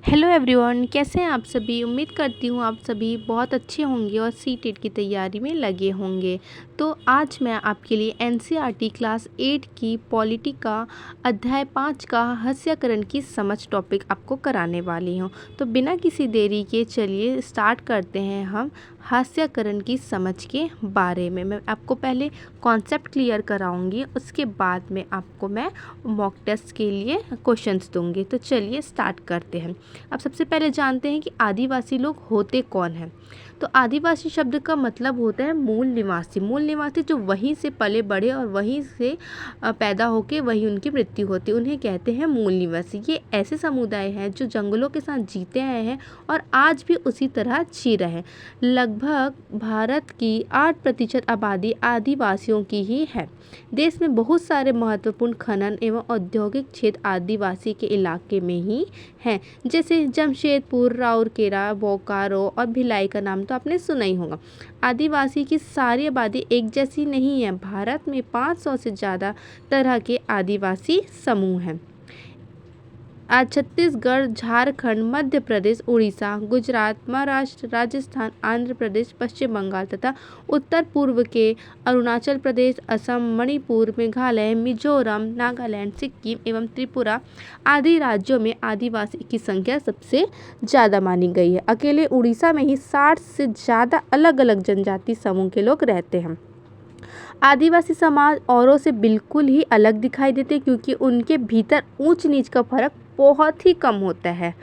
Hello everyone, कैसे हैं आप सभी। उम्मीद करती हूँ आप सभी बहुत अच्छे होंगे और सीटेट की तैयारी में लगे होंगे। तो आज मैं आपके लिए एनसीईआरटी क्लास 8 की पॉलिटी का अध्याय 5 का हास्यकरण की समझ टॉपिक आपको कराने वाली हूँ। तो बिना किसी देरी के चलिए स्टार्ट करते हैं हम हास्यकरण की समझ के बारे में। मैं आपको पहले कॉन्सेप्ट क्लियर कराऊंगी, उसके बाद में आपको मैं मॉक टेस्ट के लिए क्वेश्चंस दूंगी। तो चलिए स्टार्ट करते हैं। अब सबसे पहले जानते हैं कि आदिवासी लोग होते कौन हैं। तो आदिवासी शब्द का मतलब होता है मूल निवासी। मूल निवासी जो वहीं से पले बढ़े और वहीं से पैदा होके वहीं उनकी मृत्यु होती है, उन्हें कहते हैं मूल निवासी। ये ऐसे समुदाय हैं जो जंगलों के साथ जीते आए हैं और आज भी उसी तरह जी रहे हैं। लगभग भारत की 8% आबादी आदिवासियों की ही है। देश में बहुत सारे महत्वपूर्ण खनन एवं औद्योगिक क्षेत्र आदिवासी के इलाके में ही हैं, जैसे जमशेदपुर, राउरकेला, बोकारो और भिलाई का नाम तो आपने सुना ही होगा। आदिवासी की सारी आबादी एक जैसी नहीं है। भारत में 500 से ज़्यादा तरह के आदिवासी समूह हैं। आज छत्तीसगढ़, झारखंड, मध्य प्रदेश, उड़ीसा, गुजरात, महाराष्ट्र, राजस्थान, आंध्र प्रदेश, पश्चिम बंगाल तथा उत्तर पूर्व के अरुणाचल प्रदेश, असम, मणिपुर, मेघालय, मिजोरम, नागालैंड, सिक्किम एवं त्रिपुरा आदि राज्यों में आदिवासी की संख्या सबसे ज़्यादा मानी गई है। अकेले उड़ीसा में ही 60 से ज़्यादा अलग अलग जनजाति समूह के लोग रहते हैं। आदिवासी समाज औरों से बिल्कुल ही अलग दिखाई देते क्योंकि उनके भीतर ऊंच नीच का फर्क बहुत ही कम होता है।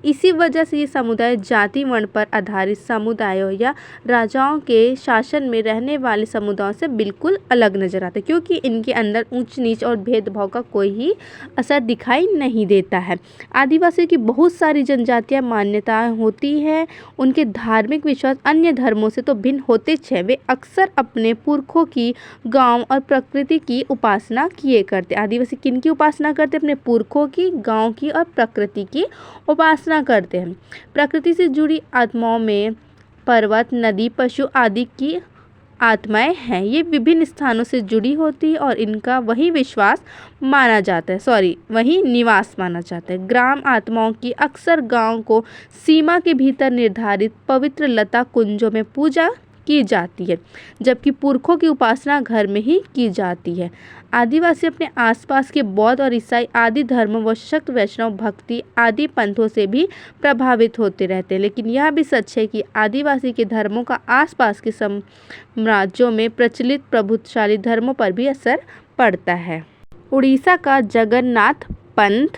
इसी वजह से ये समुदाय जाति वर्ण पर आधारित समुदायों या राजाओं के शासन में रहने वाले समुदायों से बिल्कुल अलग नजर आते, क्योंकि इनके अंदर ऊंच नीच और भेदभाव का कोई ही असर दिखाई नहीं देता है। आदिवासियों की बहुत सारी जनजातीय मान्यताएं होती है। उनके धार्मिक विश्वास अन्य धर्मों से तो भिन्न होते हैं। वे अक्सर अपने पुरखों की, गांव और प्रकृति की उपासना किए करते। आदिवासी किन की उपासना करते? अपने पुरखों की, गांव की और प्रकृति की उपासना करते हैं। प्रकृति से जुड़ी आत्माओं में पर्वत, नदी, पशु आदि की आत्माएं हैं। ये विभिन्न स्थानों से जुड़ी होती है और इनका वही निवास माना जाता है। ग्राम आत्माओं की अक्सर गांव को सीमा के भीतर निर्धारित पवित्र लता कुंजों में पूजा की जाती है, जबकि पुरखों की उपासना घर में ही की जाती है। आदिवासी अपने आसपास के बौद्ध और ईसाई आदि धर्मों व शक्त वैष्णव भक्ति आदि पंथों से भी प्रभावित होते रहते हैं। लेकिन यह भी सच है कि आदिवासी के धर्मों का आसपास के साम्राज्यों में प्रचलित प्रभुत्वशाली धर्मों पर भी असर पड़ता है। उड़ीसा का जगन्नाथ पंथ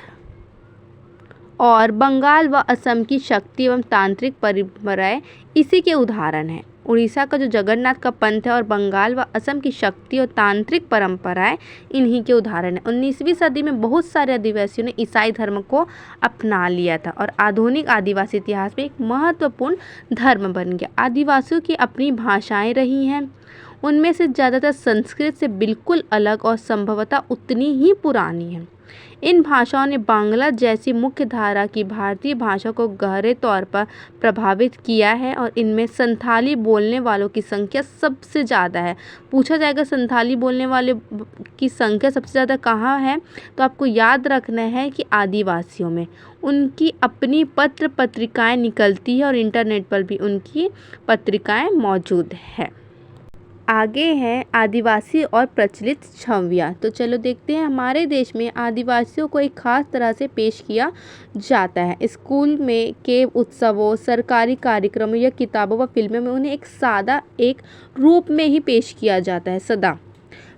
और बंगाल व असम की शक्ति एवं तांत्रिक परंपराएं इसी के उदाहरण हैं। उड़ीसा का जो जगन्नाथ का पंथ है और बंगाल व असम की शक्ति और तांत्रिक परंपराएं इन्हीं के उदाहरण हैं। 19वीं सदी में बहुत सारे आदिवासियों ने ईसाई धर्म को अपना लिया था और आधुनिक आदिवासी इतिहास में एक महत्वपूर्ण धर्म बन गया। आदिवासियों की अपनी भाषाएं रही हैं, उनमें से ज़्यादातर संस्कृत से बिल्कुल अलग और संभवतः उतनी ही पुरानी है। इन भाषाओं ने बांग्ला जैसी मुख्य धारा की भारतीय भाषा को गहरे तौर पर प्रभावित किया है और इनमें संथाली बोलने वालों की संख्या सबसे ज़्यादा है। पूछा जाएगा संथाली बोलने वाले की संख्या सबसे ज़्यादा कहाँ है, तो आपको याद रखना है कि आदिवासियों में। उनकी अपनी पत्र पत्रिकाएँ निकलती है और इंटरनेट पर भी उनकी पत्रिकाएँ मौजूद है। आगे हैं आदिवासी और प्रचलित छवियाँ। तो चलो देखते हैं। हमारे देश में आदिवासियों को एक खास तरह से पेश किया जाता है। स्कूल में के उत्सवों, सरकारी कार्यक्रमों या किताबों व फिल्मों में उन्हें एक रूप में ही पेश किया जाता है। सदा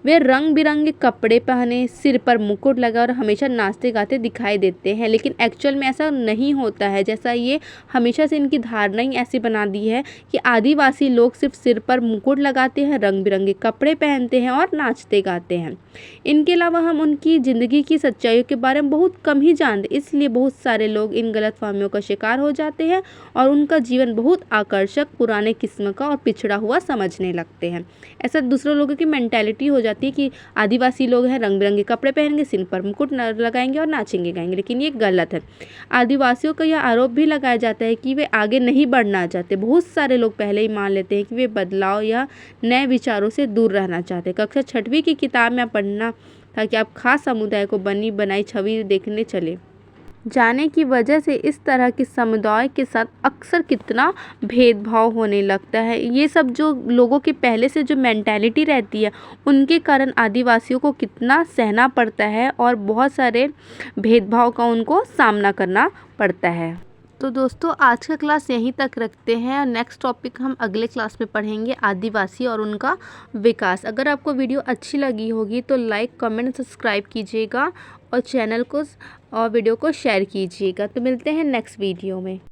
वे रंग बिरंगे कपड़े पहने, सिर पर मुकुट लगा और हमेशा नाचते गाते दिखाई देते हैं, लेकिन एक्चुअल में ऐसा नहीं होता है। जैसा ये हमेशा से इनकी धारणा ही ऐसी बना दी है कि आदिवासी लोग सिर्फ सिर पर मुकुट लगाते हैं, रंग बिरंगे कपड़े पहनते हैं और नाचते गाते हैं। इनके अलावा हम उनकी ज़िंदगी की सच्चाइयों के बारे में बहुत कम ही जानते, इसलिए बहुत सारे लोग इन गलतफहमियों का शिकार हो जाते हैं और उनका जीवन बहुत आकर्षक, पुराने किस्म का और पिछड़ा हुआ समझने लगते हैं। ऐसा दूसरे लोगों की मेंटालिटी हो जाती है कि आदिवासी लोग हैं, रंग बिरंगे कपड़े पहनेंगे, सिर पर मुकुट लगाएंगे और नाचेंगे गाएंगे, लेकिन ये गलत है। आदिवासियों का यह आरोप भी लगाया जाता है कि वे आगे नहीं बढ़ना चाहते। बहुत सारे लोग पहले ही मान लेते हैं कि वे बदलाव या नए विचारों से दूर रहना चाहते हैं। कक्षा 6वीं की किताब में पढ़ना था कि आप खास समुदाय को बनी बनाई छवि देखने चले। जाने की वजह से इस तरह के समुदाय के साथ अक्सर कितना भेदभाव होने लगता है। ये सब जो लोगों के पहले से जो मेंटालिटी रहती है, उनके कारण आदिवासियों को कितना सहना पड़ता है और बहुत सारे भेदभाव का उनको सामना करना पड़ता है। तो दोस्तों आज का क्लास यहीं तक रखते हैं और नेक्स्ट टॉपिक हम अगले क्लास में पढ़ेंगे आदिवासी और उनका विकास। अगर आपको वीडियो अच्छी लगी होगी तो लाइक कमेंट सब्सक्राइब कीजिएगा और चैनल को और वीडियो को शेयर कीजिएगा। तो मिलते हैं नेक्स्ट वीडियो में।